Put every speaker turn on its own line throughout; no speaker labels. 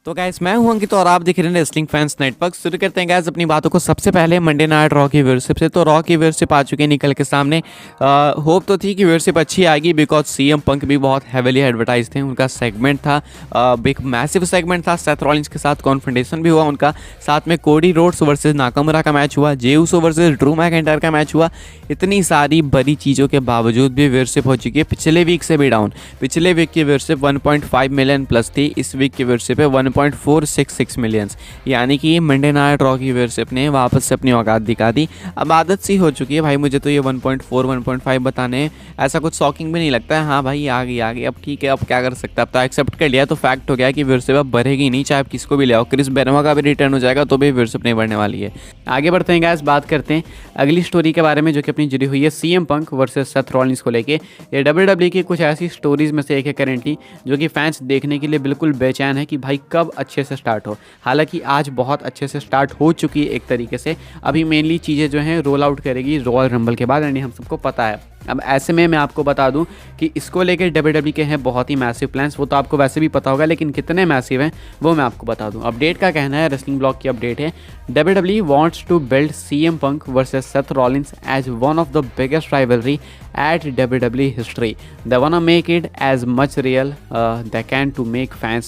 तो गाइस मैं हूं अंकित और आप देख रहे हैं रेसलिंग फैंस नेटवर्क। शुरू करते हैं गाइस अपनी बातों को। सबसे पहले मंडे नाइट रॉ की व्यूअरशिप से। तो रॉ की व्यूअरशिप आ चुकी है निकल के सामने। होप तो थी कि व्यूअरशिप अच्छी आएगी बिकॉज सीएम पंक भी बहुत हैवीली एडवर्टाइज थे। उनका सेगमेंट था, एक मैसिव सेगमेंट था। सेथ रॉलिंस के साथ कॉन्फ्रंटेशन भी हुआ उनका, साथ में कोडी रोड्स वर्सेस नाकामुरा का मैच हुआ, जे उसो वर्सेस ड्रू मैकिंटायर का मैच हुआ। इतनी सारी बड़ी चीज़ों के बावजूद भी व्यूअरशिप हो चुकी है पिछले वीक से भी डाउन। पिछले वीक की व्यूअरशिप 1.5 मिलियन प्लस थी, इस वीक की व्यूअरशिप है 1.466 मिलियंस। यानी कि मंडे नाइट रॉ की व्यूअरशिप ने वापस से अपनी औकात दिखा दी। अब आदत सी हो चुकी है भाई मुझे तो ये 1.4 1.5 बताने, ऐसा कुछ शॉकिंग भी नहीं लगता है। हाँ भाई आ गई अब ठीक है, अब क्या कर सकता है, अब तो एक्सेप्ट कर लिया, तो फैक्ट हो गया कि व्यूअरशिप अब बढ़ेगी नहीं, चाहे आप किसको भी ले आओ। क्रिस बेनोवा का भी रिटर्न हो जाएगा तो भी व्यूअरशिप नहीं बढ़ने वाली है। आगे बढ़ते हैं गाइस, बात करते हैं अगली स्टोरी के बारे में जो कि अपनी जुड़ी हुई है CM Punk versus Seth Rollins को लेके। ये डब्ल्यूडब्ल्यूई की कुछ ऐसी स्टोरीज में से एक है करेंटली, जो कि फैंस देखने के लिए बिल्कुल बेचैन है कि भाई कब अच्छे से स्टार्ट हो। हालांकि आज बहुत अच्छे से स्टार्ट हो चुकी है एक तरीके से। अभी मेनली चीज़ें जो हैं रोल आउट करेगी रॉयल रंबल के बाद, यानी हम सबको पता है। अब ऐसे में मैं आपको बता दूं कि इसको लेकर डब्ल्यूडब्ल्यूई के हैं बहुत ही मैसिव प्लान्स, वो तो आपको वैसे भी पता होगा, लेकिन कितने मैसिव हैं वो मैं आपको बता दूं। अपडेट का कहना है, रेसलिंग ब्लॉग की अपडेट है, WWE wants to build CM Punk versus Seth Rollins as one of the biggest rivalry at WWE history. They wanna make it as much real they can to make fans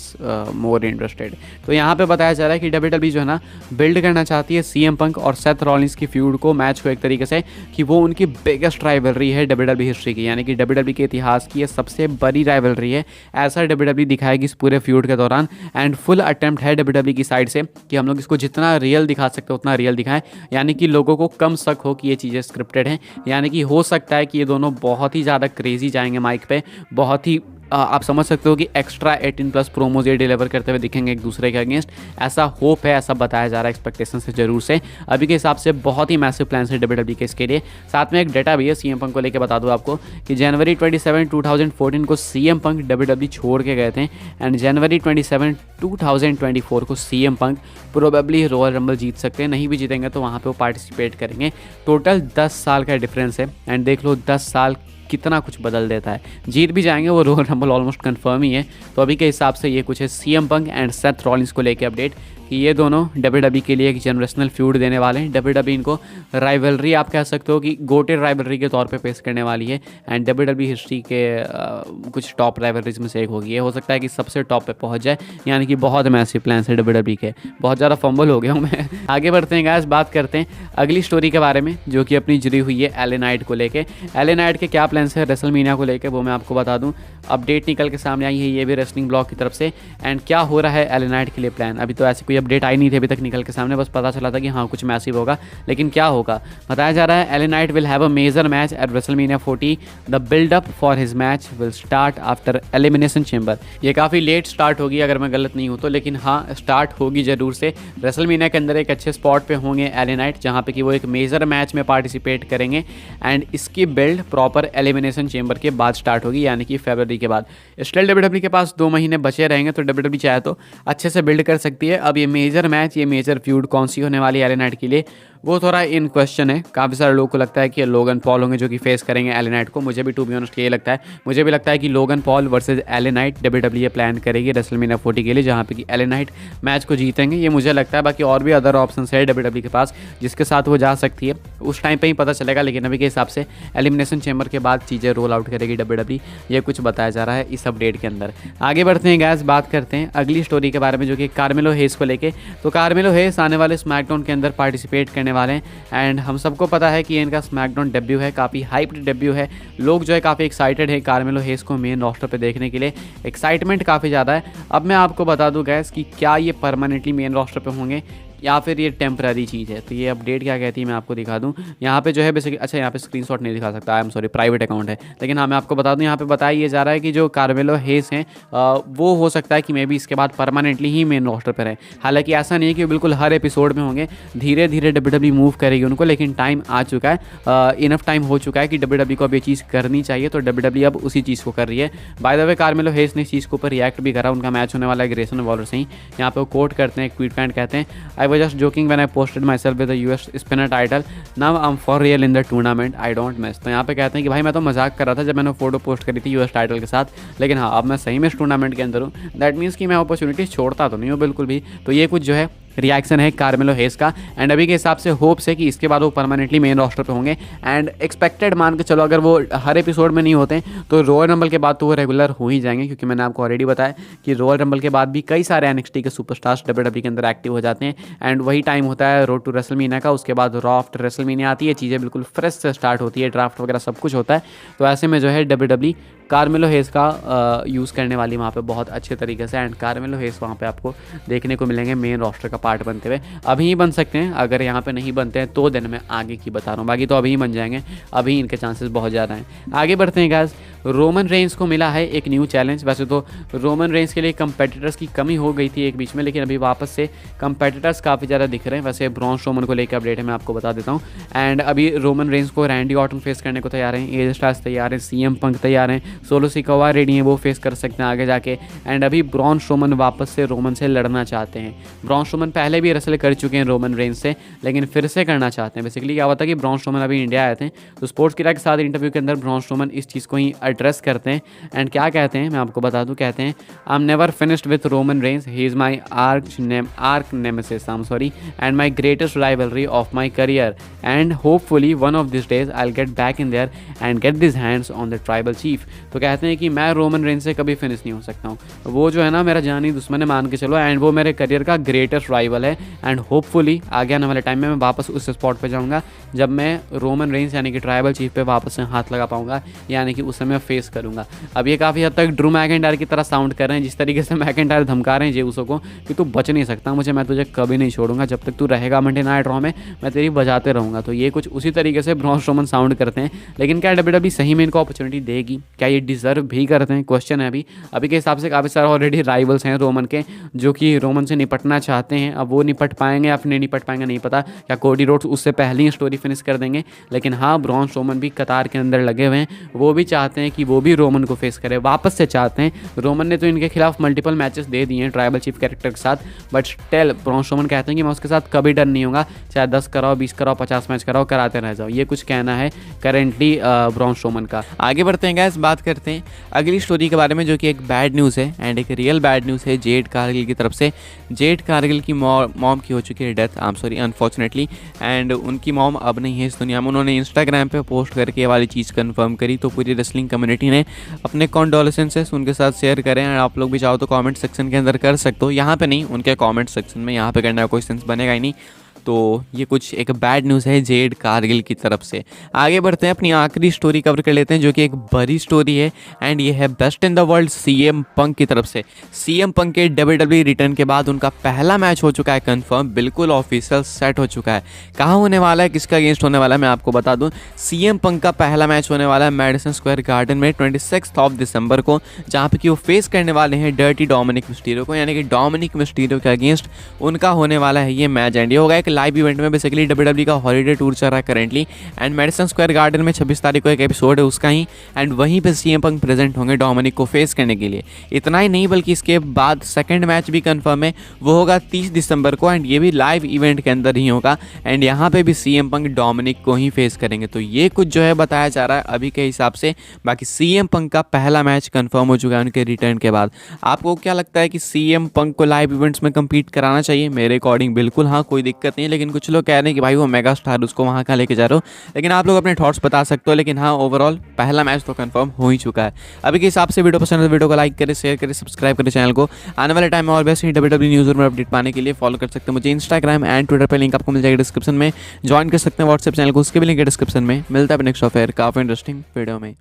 more interested. तो यहाँ पे बताया जा रहा है कि WWE जो है ना बिल्ड करना चाहती है सीएम पंक और सेथ रॉलिंस की फ्यूड को, मैच को एक तरीके से, कि वो उनकी बिगेस्ट राइवलरी है WWE हिस्ट्री की, यानी कि WWE के इतिहास की ये सबसे बड़ी राइवलरी है। ऐसा WWE दिखाएगी इस पूरे फ्यूड के दौरान। एंड फुल अटेम्प्ट है WWE की साइड से कि हम लोग इसको जितना रियल दिखा सकते हैं उतना रियल दिखाएं, यानी कि लोगों को कम शक हो कि ये चीज़ें स्क्रिप्टेड हैं। यानी कि हो सकता है कि ये दोनों बहुत ही ज़्यादा क्रेजी जाएंगे माइक पे, बहुत ही आप समझ सकते हो कि एक्स्ट्रा 18+ प्रोमोज ये डिलीवर करते हुए दिखेंगे एक दूसरे के अगेंस्ट। ऐसा होप है, ऐसा बताया जा रहा है एक्सपेक्टेशन से ज़रूर से। अभी के हिसाब से बहुत ही मैसिव प्लान है डब्ल्यूडब्ल्यूई के इसके लिए। साथ में एक डेटा भी है सीएम पंक को लेकर, बता दूं आपको कि जनवरी 27 2014 को सीएम पंक डब्ल्यूडब्ल्यूई छोड़ के गए थे। एंड जनवरी 27 2024 को CM Punk probably Royal Rumble जीत सकते हैं, नहीं भी जीतेंगे तो वहाँ पर वो पार्टिसिपेट करेंगे। टोटल 10 साल का डिफरेंस है। एंड देख लो 10 साल कितना कुछ बदल देता है। जीत भी जाएंगे, वो रॉयल रंबल ऑलमोस्ट कंफर्म ही है। तो अभी के हिसाब से ये कुछ है CM Punk and Seth Rollins को लेके अपडेट, कि ये दोनों डब्ल्यूडब्ल्यूई के लिए एक जनरेशनल फ्यूड देने वाले हैं। डब्ल्यूडब्ल्यूई इनको राइवलरी आप कह सकते हो कि गोटेड राइवलरी के तौर पे पेश करने वाली है। एंड डब्ल्यूडब्ल्यूई हिस्ट्री के कुछ टॉप राइवलरीज में से एक होगी। ये हो सकता है कि सबसे टॉप पे पहुंच जाए, यानी कि बहुत मैसिव प्लान्स है डब्ल्यूडब्ल्यूई के। बहुत ज़्यादा फंबल हो गया हूँ मैं। आगे बढ़ते हैं गाइस, बात करते हैं अगली स्टोरी के बारे में जो कि अपनी जुड़ी हुई है एले नाइट को लेके। एले नाइट के क्या प्लान्स है रेसलमेनिया को लेकर वो मैं आपको बता दूँ। अपडेट निकल के सामने आई है, ये भी रेसलिंग ब्लॉग की तरफ से। एंड क्या हो रहा है एले नाइट के लिए प्लान, अभी तो ऐसी कोई अपडेट आई नहीं थी अभी तक निकल के सामने, बस पता चला था कि हाँ कुछ मैसिव होगा, लेकिन क्या होगा बताया जा रहा है। LA Knight will have a major match at WrestleMania 40। The build up for his match will start after Elimination Chamber. ये काफ़ी लेट स्टार्ट होगी अगर मैं गलत नहीं हूँ तो, लेकिन हाँ स्टार्ट होगी ज़रूर से। रेसलमेनिया के अंदर एक अच्छे स्पॉट पे होंगे एले नाइट, जहाँ पे कि वो एक मेजर मैच में पार्टिसिपेट करेंगे। एंड इसकी बिल्ड प्रॉपर एलिमिनेशन चेंबर के बाद स्टार्ट होगी, यानी कि फरवरी के बाद। स्टिल डब्ल्यूडब्ल्यूई के पास 2 महीने बचे रहेंगे, तो डब्ल्यूडब्ल्यूई चाहे तो अच्छे से बिल्ड कर सकती है। अब ये मेजर मैच, ये मेजर फ्यूड कौन सी होने वाली है एले नाइट के लिए, वो थोड़ा इन क्वेश्चन है। काफ़ी सारे लोगों को लगता है कि लोगन पॉल होंगे जो कि फेस करेंगे एले नाइट को। मुझे भी टू बी ऑनेस्ट ये लगता है, मुझे भी लगता है कि Logan Paul versus LA Knight WWE plan करेगी रेसलमेनिया 40 के लिए, जहाँ पे कि एले नाइट मैच को जीतेंगे, ये मुझे लगता है। बाकी और भी अदर ऑप्शन है डब्ल्यूडब्ल्यूई के पास जिसके साथ वो जा सकती है, उस टाइम पे ही पता चलेगा। लेकिन अभी के हिसाब से एलिमिनेशन चेंबर के बाद चीज़ें रोल आउट करेगी डब्ल्यूडब्ल्यूई, ये कुछ बताया जा रहा है इस अपडेट के अंदर। आगे बढ़ते हैं गाइस, बात करते हैं अगली स्टोरी के बारे में जो कि कार्मेलो हेस को लेके। तो कार्मेलो हेस आने वाले स्मैकडाउन के अंदर पार्टिसिपेट करने वाले हैं। एंड हम सबको पता है कि ये इनका स्मैकडाउन डेब्यू है, काफ़ी हाइप्ड डेब्यू है। लोग जो है काफ़ी एक्साइटेड है कार्मेलो हेस को मेन रोस्टर पे देखने के लिए, एक्साइटमेंट काफ़ी ज़्यादा है। अब मैं आपको बता दूं गैस कि क्या ये परमानेंटली मेन रोस्टर पे होंगे या फिर ये टेम्पररी चीज़ है। तो ये अपडेट क्या कहती है मैं आपको दिखा दूं। यहाँ पे जो है बेसिकली, अच्छा यहाँ पे स्क्रीनशॉट नहीं दिखा सकता, I am sorry, private account है। लेकिन हाँ मैं आपको बता दूं, यहाँ पे बताया ये जा रहा है कि जो कार्मेलो हेस हैं वो हो सकता है कि मे भी इसके बाद परमानेंटली ही मेन रोस्टर पर रहें। हालांकि ऐसा नहीं है कि वो बिल्कुल हर एपिसोड में होंगे, धीरे धीरे डब्ल्यूडब्ल्यूई मूव करेगी उनको। लेकिन टाइम आ चुका है, इनफ टाइम हो चुका है कि डब्ल्यूडब्ल्यूई को अब ये चीज़ करनी चाहिए, तो डब्ल्यूडब्ल्यूई अब उसी चीज़ को कर रही है। बाय द वे कार्मेलो हेस ने इस चीज़ के ऊपर रिएक्ट भी करा, उनका मैच होने वाला है ग्रेसन वॉलर से ही। यहाँ पे वो कोट करते हैं, एक ट्वीट पैंट कहते हैं, I was just joking when I posted my self with the US spinner title, now I am for real in the tournament, I don't miss. तो यहाँ पे कहते हैं कि भाई मैं तो मजाक कर रहा था जब मैंने फोटो पोस्ट करी थी यूएस टाइटल के साथ, लेकिन हाँ अब मैं सही में इस टूर्नामेंट के अंदर हूँ। दैट मीन्स कि मैं अपॉर्चुनिटी छोड़ता तो नहीं हूँ बिल्कुल भी। तो ये कुछ जो है रिएक्शन है कार्मेलो हेस का। एंड अभी के हिसाब से होप्स है कि इसके बाद वो परमानेंटली मेन रोस्टर पे होंगे। एंड एक्सपेक्टेड मान के चलो अगर वो हर एपिसोड में नहीं होते तो रॉयल रंबल के बाद तो वो रेगुलर हो ही जाएंगे, क्योंकि मैंने आपको ऑलरेडी बताया कि रॉयल रंबल के बाद भी कई सारे एनएक्सटी के सुपरस्टार्स डब्ल्यूडब्ल्यूई के अंदर एक्टिव हो जाते हैं। एंड वही टाइम होता है रोड टू रेसलमेनिया का, उसके बाद रॉ आफ्टर रेसलमेनिया आती है, चीज़ें बिल्कुल फ्रेश से स्टार्ट होती है, ड्राफ्ट वगैरह सब कुछ होता है। तो ऐसे में जो है डब्ल्यूडब्ल्यूई कार्मेलो हेस का यूज़ करने वाली वहाँ पे बहुत अच्छे तरीके से। एंड कार्मेलो हेस वहाँ पे आपको देखने को मिलेंगे मेन रोस्टर का पार्ट बनते हुए। अभी ही बन सकते हैं, अगर यहाँ पे नहीं बनते हैं तो दिन मैं आगे की बता रहा हूँ, बाकी तो अभी ही बन जाएंगे, अभी इनके चांसेस बहुत ज़्यादा हैं। आगे बढ़ते हैं गाइस, रोमन रेंस को मिला है एक न्यू चैलेंज। वैसे तो रोमन रेंस के लिए कंपेटिटर्स की कमी हो गई थी एक बीच में, लेकिन अभी वापस से कंपेटिटर्स काफ़ी ज़्यादा दिख रहे हैं। वैसे ब्रॉन स्ट्रोमन को लेकर अपडेट है, मैं आपको बता देता हूँ। एंड अभी रोमन रेंस को रैंडी ऑर्टन फेस करने को तैयार हैं, एज स्टार्स तैयार हैं, सीएम पंक तैयार हैं, सोलो सिकोवा रेडी हैं, वो फेस कर सकते हैं आगे जाके। एंड अभी ब्रॉन स्ट्रोमन वापस से रोमन से लड़ना चाहते हैं। ब्रॉन स्ट्रोमन पहले भी रेसल कर चुके हैं रोमन रेंस से, लेकिन फिर से करना चाहते हैं। बेसिकली क्या हुआ था कि ब्रॉन स्ट्रोमन अभी इंडिया आए थे, तो स्पोर्ट्स किरा के साथ इंटरव्यू के अंदर ब्रॉन स्ट्रोमन इस चीज़ को ही एड्रेस करते हैं। एंड क्या कहते हैं मैं आपको बता दूं, कहते हैं I am never finished with Roman Reigns, he is my arc nemesis, I am sorry, and my greatest rivalry of my career, and hopefully one of this days I will get back in their and get this hands on the tribal chief. तो कहते हैं कि मैं Roman Reigns से कभी finish नहीं हो सकता हूँ, वो जो है ना मेरा जानी दुश्मन है मान के चलो, एंड वो मेरे करियर का ग्रेटेस्ट राइवल है। एंड होपफुली आगे आने वाले टाइम में मैं वापस उस स्पॉट पे जाऊँगा जब मैं रोमन रेंस यानी कि ट्राइबल चीफ पे वापस से हाथ लगा पाऊंगा, यानी कि उस समय फेस करूंगा। अब ये काफ़ी हद तक ड्रू मैकिंटायर की तरह साउंड कर रहे हैं, जिस तरीके से मैकिंटायर धमका रहे हैं जे उसो को कि तू बच नहीं सकता मुझे, मैं तुझे कभी नहीं छोड़ूंगा, जब तक तू रहेगा मंडे नाइट रॉ में मैं तेरी बजाते रहूँगा। तो ये कुछ उसी तरीके से ब्रॉन स्ट्रोमन साउंड करते हैं। लेकिन क्या डब्ल्यूडब्ल्यूई सही में इनको अपॉर्चुनिटी देगी, क्या ये डिजर्व भी करते हैं, क्वेश्चन है। अभी के हिसाब से काफ़ी सारे ऑलरेडी राइवल्स हैं रोमन के जो कि रोमन से निपटना चाहते हैं। अब वो निपट पाएंगे या फिर नहीं निपट पाएंगे नहीं पता, क्या कोडी रोड्स उससे पहले ही स्टोरी फिनिश कर देंगे। लेकिन हाँ ब्रॉन स्ट्रोमन भी कतार के अंदर लगे हुए हैं, वो भी चाहते हैं कि वो भी रोमन को फेस करे, वापस से चाहते हैं। रोमन ने तो इनके खिलाफ मल्टीपल मैचेस दे दिए हैं ट्राइबल चीफ कैरेक्टर के साथ, बट स्टिल ब्रॉन स्ट्रोमन कहते हैं कि मैं उसके साथ कभी डर नहीं होगा, चाहे 10 कराओ 20 कराओ 50 मैच कराओ, कराते रह जाओ। ये कुछ कहना है करेंटली ब्रॉन स्ट्रोमन का। आगे बढ़ते हैं गाइस, बात करते हैं अगली स्टोरी के बारे में जो कि एक बैड न्यूज़ है एंड एक रियल बैड न्यूज़ है जेड कारगिल की तरफ से। जेड कारगिल की मॉम की हो चुकी है death, I am sorry unfortunately, and उनकी मॉम अब नहीं है इस दुनिया में। उन्होंने इंस्टाग्राम पे पोस्ट करके ये वाली चीज़ कंफर्म करी, तो पूरी रेसलिंग कम्युनिटी ने अपने कॉन्डोलेंसेस उनके साथ शेयर करें। एंड आप लोग भी चाहो तो कमेंट सेक्शन के अंदर कर सकते हो, यहाँ पे नहीं, उनके कमेंट सेक्शन में, यहाँ पे करने का कोई सेंस बनेगा ही नहीं। तो ये कुछ एक बैड न्यूज़ है जेड कारगिल की तरफ से। आगे बढ़ते हैं, अपनी आखिरी स्टोरी कवर कर लेते हैं जो कि एक बड़ी स्टोरी है एंड ये है best in the world CM Punk की तरफ से। सीएम पंक के डब्ल्यूडब्ल्यूई रिटर्न के बाद उनका पहला मैच हो चुका है कंफर्म, बिल्कुल ऑफिशियल सेट हो चुका है। कहाँ होने वाला है, किसका अगेंस्ट होने वाला है, मैं आपको बता दूं। सीएम पंक का पहला मैच होने वाला है मैडिसन स्क्वायर गार्डन में 26 दिसंबर को, जहाँ पे कि वो फेस करने वाले हैं डर्टी डोमिनिक मिस्टीरियो को, यानी कि डोमिनिक मिस्टीरियो के अगेंस्ट उनका होने वाला है ये मैच। एंड ये होगा एक लाइव इवेंट में, बेसिकली डब्ल्यूडब्ल्यूई का हॉलीडे टूर चल रहा है currently, and Madison Square garden में 26 तारीख को एक एपिसोड है उसका ही, एंड वहीं पे सीएम पंक प्रेजेंट होंगे डोमिनिक को फेस करने के लिए। इतना ही नहीं बल्कि इसके बाद सेकंड मैच भी कंफर्म है, वो होगा 30 दिसंबर को, एंड ये भी लाइव इवेंट के अंदर ही होगा। एंड यहाँ पे भी सीएम पंक डोमिनिक को ही फेस करेंगे। तो ये कुछ जो है बताया जा रहा है अभी के हिसाब से। बाकी सीएम पंक का पहला मैच कंफर्म हो चुका है उनके रिटर्न के बाद। आपको क्या लगता है कि सीएम पंक को लाइव इवेंट्स में कम्पीट कराना चाहिए? मेरे अकॉर्डिंग बिल्कुल हाँ, कोई दिक्कत नहीं है, लेकिन कुछ लोग कह रहे हैं कि भाई वो मेगा स्टार उसको वहाँ कहाँ लेके जा रहे हो। लेकिन आप लोग अपने थॉट्स बता सकते हो। लेकिन हाँ, ओवरऑल पहला मैच तो कंफर्म हो ही चुका है। अभी के हिसाब से वीडियो पसंद है तो वीडियो को लाइक करें, शेयर करें, सब्सक्राइब करें चैनल को। आने वाले टाइम में और बेस्ट डब्ल्यूडब्ल्यूई न्यूज़ में अपडेट पाने के लिए फॉलो कर सकते हैं मुझे इंस्टाग्राम एंड ट्विटर पर, लिंक आपको मिल जाएगा डिस्क्रिप्शन में। ज्वाइन कर सकते हैं व्हाट्सएप चैनल को, उसके भी लिंक है डिस्क्रिप्शन में। मिलता है नेक्स्ट ऑफेयर काफ़ी इंटरेस्टिंग वीडियो में।